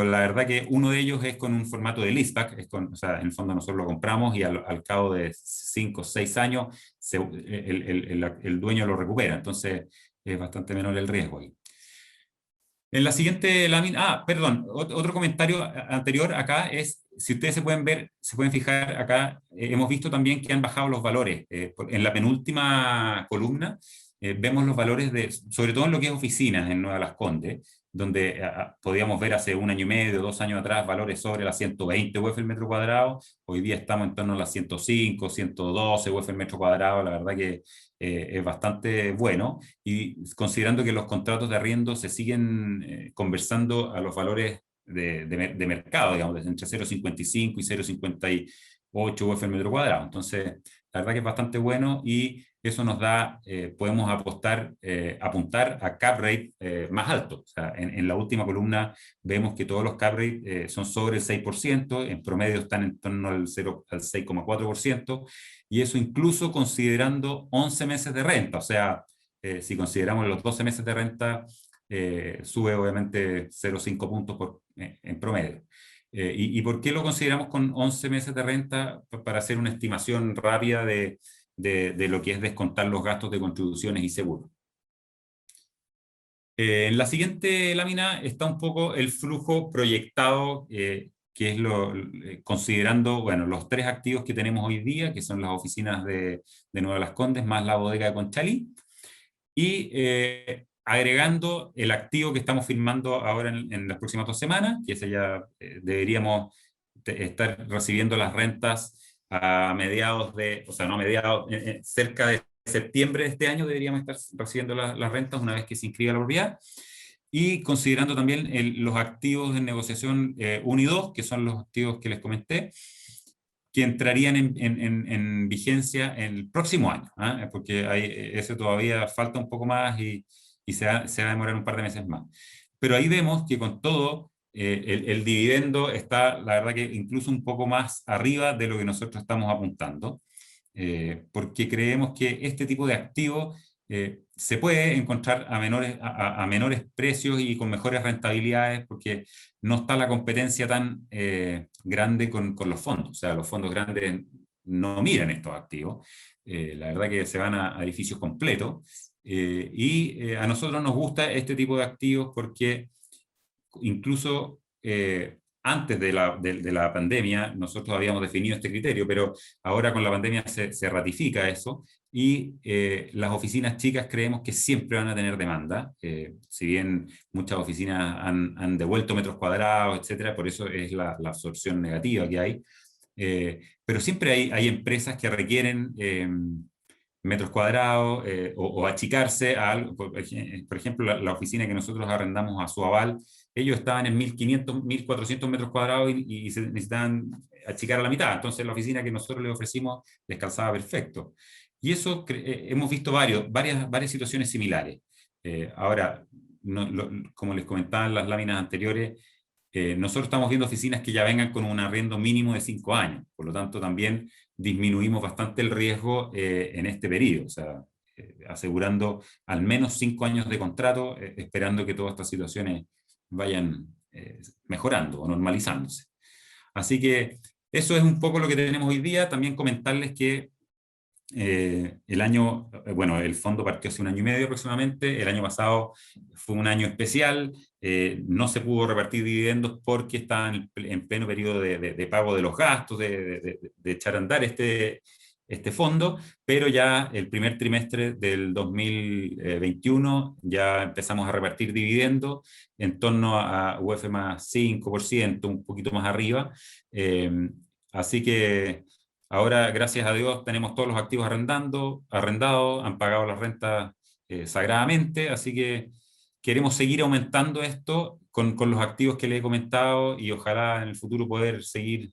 la verdad que uno de ellos es con un formato de leaseback, o sea, en el fondo nosotros lo compramos y al cabo de 5 o 6 años el dueño lo recupera, entonces es bastante menor el riesgo ahí. En la siguiente lámina, perdón, otro comentario anterior acá es, si ustedes se pueden fijar acá, hemos visto también que han bajado los valores. En la penúltima columna vemos los valores sobre todo en lo que es oficinas en Nueva Las Condes, donde podíamos ver hace 1 año y medio, 2 años atrás, valores sobre las 120 UF el metro cuadrado. Hoy día estamos en torno a las 105, 112 UF el metro cuadrado. La verdad que es bastante bueno, y considerando que los contratos de arriendo se siguen conversando a los valores de mercado, digamos, entre 0,55 y 0,58 UF el metro cuadrado. Entonces, la verdad que es bastante bueno, y eso nos da, podemos apuntar a cap rate más alto. O sea, en la última columna vemos que todos los cap rate son sobre el 6%, en promedio están en torno al 6,4%, y eso incluso considerando 11 meses de renta. O sea, si consideramos los 12 meses de renta, sube obviamente 0,5 puntos en promedio. ¿Y por qué lo consideramos con 11 meses de renta? Para hacer una estimación rápida de lo que es descontar los gastos de contribuciones y seguros. En la siguiente lámina está un poco el flujo proyectado, que es considerando, bueno, los 3 activos que tenemos hoy día, que son las oficinas de Nueva Las Condes, más la bodega de Conchalí, y agregando el activo que estamos firmando ahora en las próximas 2 semanas, que ese ya deberíamos estar recibiendo las rentas a mediados o sea, no a mediados, cerca de septiembre de este año deberíamos estar recibiendo las rentas una vez que se inscriba la propiedad, y considerando también los activos en negociación 1 y 2, que son los activos que les comenté, que entrarían en vigencia el próximo año, porque ese todavía falta un poco más, y se va a demorar un par de meses más. Pero ahí vemos que con todo, el dividendo está, la verdad que incluso un poco más arriba de lo que nosotros estamos apuntando, porque creemos que este tipo de activo se puede encontrar a menores precios y con mejores rentabilidades, porque no está la competencia tan grande con los fondos. O sea, los fondos grandes no miran estos activos. La verdad que se van a edificios completos, y a nosotros nos gusta este tipo de activos porque incluso antes de la pandemia nosotros habíamos definido este criterio, pero ahora con la pandemia se ratifica eso, y las oficinas chicas creemos que siempre van a tener demanda, si bien muchas oficinas han devuelto metros cuadrados, etcétera, por eso es la absorción negativa que hay, pero siempre hay empresas que requieren metros cuadrados, o achicarse a algo. Por ejemplo, la oficina que nosotros arrendamos a Suaval, ellos estaban en 1.500, 1.400 metros cuadrados y se necesitaban achicar a la mitad. Entonces la oficina que nosotros les ofrecimos les calzaba perfecto. Y eso hemos visto varias situaciones similares. Ahora, como les comentaba en las láminas anteriores, nosotros estamos viendo oficinas que ya vengan con un arriendo mínimo de 5 años. Por lo tanto, también disminuimos bastante el riesgo en este periodo. O sea, asegurando al menos 5 años de contrato, esperando que todas estas situaciones vayan mejorando o normalizándose. Así que eso es un poco lo que tenemos hoy día. También comentarles que el fondo partió hace 1 año y medio aproximadamente. El año pasado fue un año especial, no se pudo repartir dividendos porque estaban en pleno periodo de pago de los gastos, de echar a andar este fondo, pero ya el primer trimestre del 2021 ya empezamos a repartir dividendos en torno a UF más 5%, un poquito más arriba, así que ahora, gracias a Dios, tenemos todos los activos arrendados, han pagado las rentas sagradamente, así que queremos seguir aumentando esto con los activos que les he comentado, y ojalá en el futuro poder seguir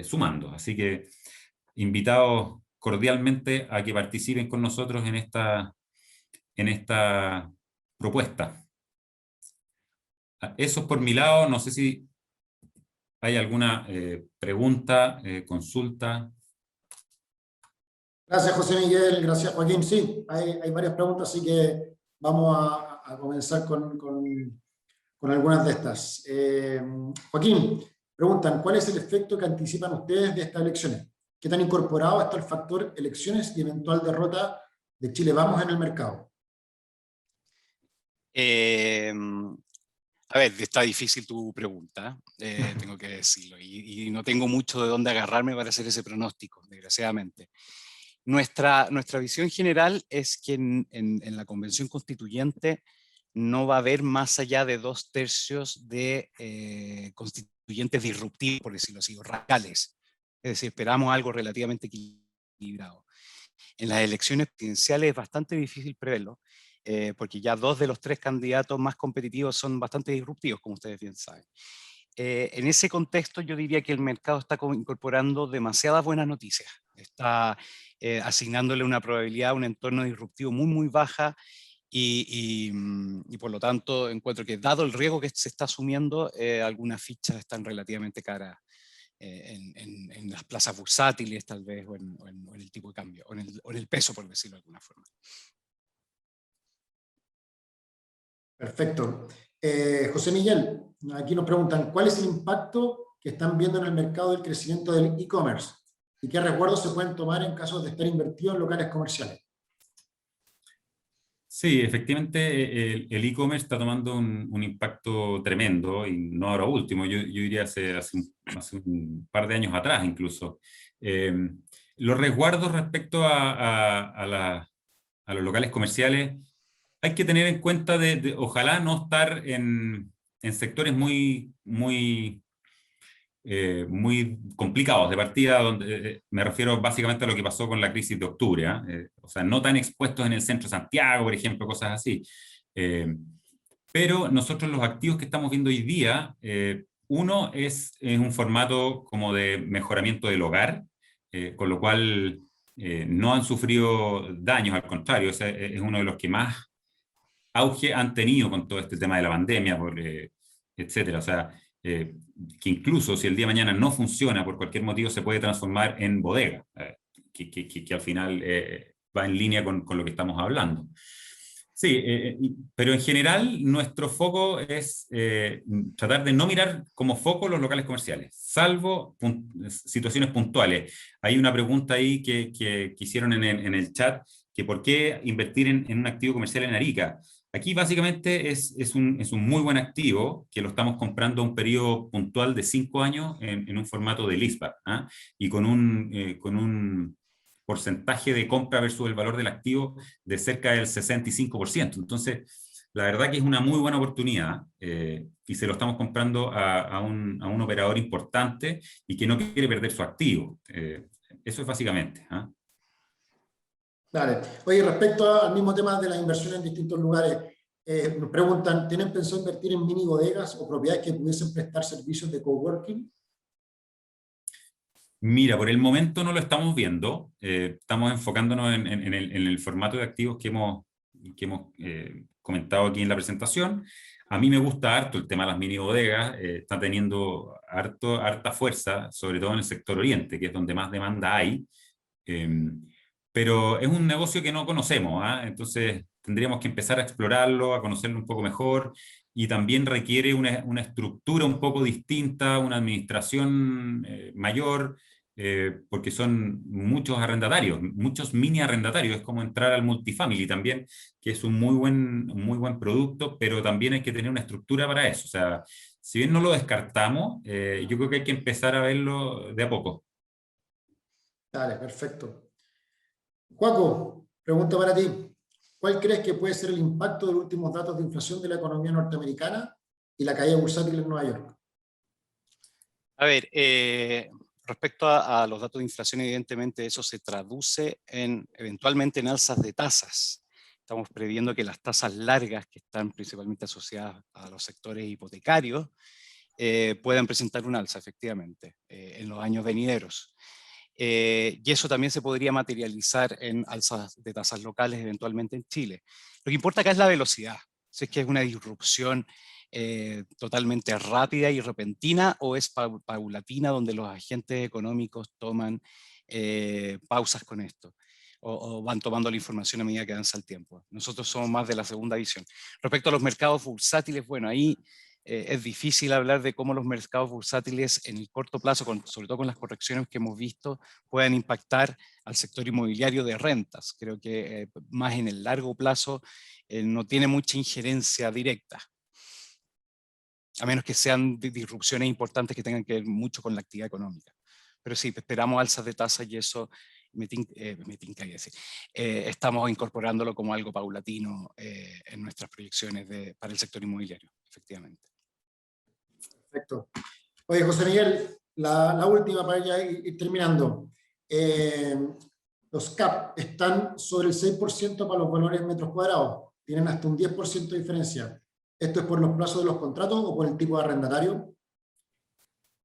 sumando. Así que invitados cordialmente a que participen con nosotros en esta propuesta. Eso es por mi lado, no sé si hay alguna pregunta, consulta. Gracias, José Miguel. Gracias, Joaquín. Sí, hay varias preguntas, así que vamos a comenzar con algunas de estas. Joaquín, preguntan, ¿cuál es el efecto que anticipan ustedes de estas elecciones? ¿Qué tan incorporado está el factor elecciones y eventual derrota de Chile Vamos en el mercado? A ver, está difícil tu pregunta, tengo que decirlo, y no tengo mucho de dónde agarrarme para hacer ese pronóstico, desgraciadamente. Nuestra visión general es que en la Convención Constituyente no va a haber más allá de 2/3 de constituyentes disruptivos, por decirlo así, o radicales. Es decir, esperamos algo relativamente equilibrado. En las elecciones presidenciales es bastante difícil preverlo, porque ya 2 de los 3 candidatos más competitivos son bastante disruptivos, como ustedes bien saben. En ese contexto yo diría que el mercado está incorporando demasiadas buenas noticias. Está asignándole una probabilidad a un entorno disruptivo muy baja y por lo tanto encuentro que dado el riesgo que se está asumiendo, algunas fichas están relativamente caras en las plazas bursátiles tal vez, o en el tipo de cambio, o en el peso, por decirlo de alguna forma. Perfecto. José Miguel, aquí nos preguntan, ¿cuál es el impacto que están viendo en el mercado del crecimiento del e-commerce? ¿Y qué resguardos se pueden tomar en caso de estar invertidos en locales comerciales? Sí, efectivamente el e-commerce está tomando un impacto tremendo, y no ahora último, yo diría hace un par de años atrás incluso. Los resguardos respecto a los locales comerciales, hay que tener en cuenta ojalá no estar en sectores muy complicados de partida, donde me refiero básicamente a lo que pasó con la crisis de octubre, o sea, no tan expuestos en el centro de Santiago, por ejemplo, cosas así. Pero nosotros los activos que estamos viendo hoy día, uno es un formato como de mejoramiento del hogar, con lo cual no han sufrido daños, al contrario, ese es uno de los que más auge han tenido con todo este tema de la pandemia, etcétera. O sea, que incluso si el día de mañana no funciona por cualquier motivo, se puede transformar en bodega, que al final va en línea con lo que estamos hablando. Sí, pero en general nuestro foco es tratar de no mirar como foco los locales comerciales, salvo situaciones puntuales. Hay una pregunta ahí que hicieron en el chat, que por qué invertir en un activo comercial en Arica. Aquí básicamente es un muy buen activo que lo estamos comprando a un periodo puntual de 5 años en un formato de leaseback, y con un porcentaje de compra versus el valor del activo de cerca del 65%. Entonces, la verdad que es una muy buena oportunidad, y se lo estamos comprando a un operador importante y que no quiere perder su activo. Eso es básicamente. Dale. Oye, respecto al mismo tema de las inversiones en distintos lugares, nos preguntan, ¿tienen pensado invertir en mini bodegas o propiedades que pudiesen prestar servicios de coworking? Mira, por el momento no lo estamos viendo. Estamos enfocándonos en el formato de activos que hemos comentado aquí en la presentación. A mí me gusta harto el tema de las mini bodegas, está teniendo harta fuerza, sobre todo en el sector oriente, que es donde más demanda hay. Pero es un negocio que no conocemos, entonces tendríamos que empezar a explorarlo, a conocerlo un poco mejor, y también requiere una estructura un poco distinta, una administración mayor, porque son muchos arrendatarios, muchos mini arrendatarios. Es como entrar al multifamily también, que es un muy buen producto, pero también hay que tener una estructura para eso. O sea, si bien no lo descartamos, yo creo que hay que empezar a verlo de a poco. Dale, perfecto. Joaco, pregunta para ti. ¿Cuál crees que puede ser el impacto de los últimos datos de inflación de la economía norteamericana y la caída bursátil en Nueva York? A ver, respecto a los datos de inflación, evidentemente eso se traduce eventualmente en alzas de tasas. Estamos previendo que las tasas largas, que están principalmente asociadas a los sectores hipotecarios, puedan presentar un alza, efectivamente, en los años venideros. Y eso también se podría materializar en alzas de tasas locales eventualmente en Chile. Lo que importa acá es la velocidad. Si es que es una disrupción totalmente rápida y repentina, o es paulatina, donde los agentes económicos toman pausas con esto, o van tomando la información a medida que avanza el tiempo. Nosotros somos más de la segunda visión. Respecto a los mercados bursátiles, bueno, ahí es difícil hablar de cómo los mercados bursátiles en el corto plazo, sobre todo con las correcciones que hemos visto, puedan impactar al sector inmobiliario de rentas. Creo que más en el largo plazo no tiene mucha injerencia directa, a menos que sean disrupciones importantes que tengan que ver mucho con la actividad económica. Pero sí, esperamos alzas de tasas y eso estamos incorporándolo como algo paulatino en nuestras proyecciones para el sector inmobiliario, efectivamente. Perfecto. Oye, José Miguel, la última para ya ir terminando. Los CAP están sobre el 6% para los valores en metros cuadrados. Tienen hasta un 10% de diferencia. ¿Esto es por los plazos de los contratos o por el tipo de arrendatario?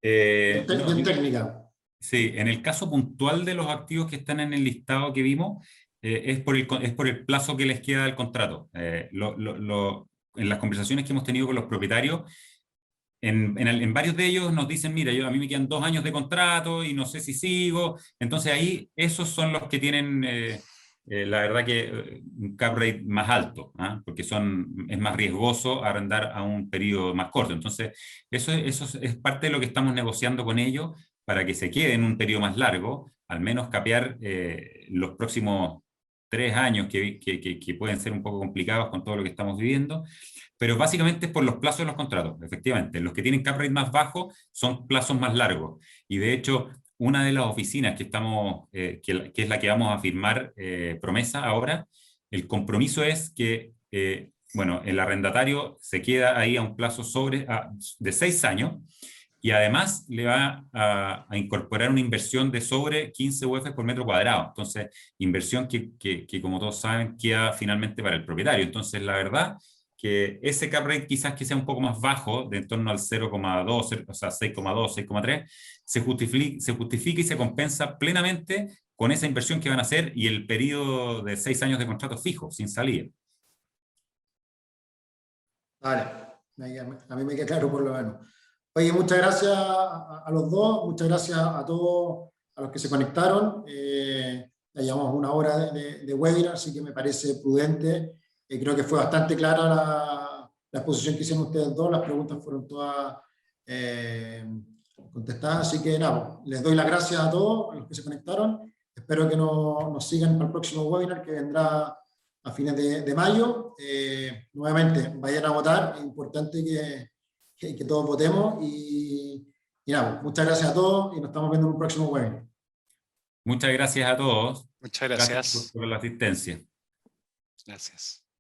Bien técnica. Sí, en el caso puntual de los activos que están en el listado que vimos, es por el plazo que les queda al contrato. En las conversaciones que hemos tenido con los propietarios, en varios de ellos nos dicen, mira, a mí me quedan 2 años de contrato y no sé si sigo. Entonces ahí esos son los que tienen, la verdad que un cap rate más alto, ¿ah? Porque es más riesgoso arrendar a un periodo más corto. Entonces eso es parte de lo que estamos negociando con ellos para que se queden un periodo más largo, al menos capear los próximos 3 años que pueden ser un poco complicados con todo lo que estamos viviendo. Pero básicamente es por los plazos de los contratos, efectivamente. Los que tienen cap rate más bajo son plazos más largos. Y de hecho, una de las oficinas que es la que vamos a firmar promesa ahora, el compromiso es que, bueno, el arrendatario se queda ahí a un plazo de 6 años y además le va a incorporar una inversión de sobre 15 UF por metro cuadrado. Entonces, inversión que como todos saben, queda finalmente para el propietario. Entonces, la verdad que ese cap rate quizás que sea un poco más bajo, de en torno al 0,2, o sea, 6,2, 6,3, se justifica y se compensa plenamente con esa inversión que van a hacer y el periodo de 6 años de contrato fijo, sin salida. Vale, a mí me queda claro por lo menos. Oye, muchas gracias a los dos, muchas gracias a todos, a los que se conectaron. Ya llevamos 1 hora de webinar, así que me parece prudente. Creo que fue bastante clara la exposición que hicieron ustedes dos, las preguntas fueron todas contestadas, así que nada, les doy las gracias a todos, a los que se conectaron. Espero que nos sigan para el próximo webinar que vendrá a fines de mayo. Nuevamente, vayan a votar, es importante que todos votemos y nada, muchas gracias a todos y nos estamos viendo en un próximo webinar. Muchas gracias a todos. Muchas gracias. Gracias por la asistencia. Gracias.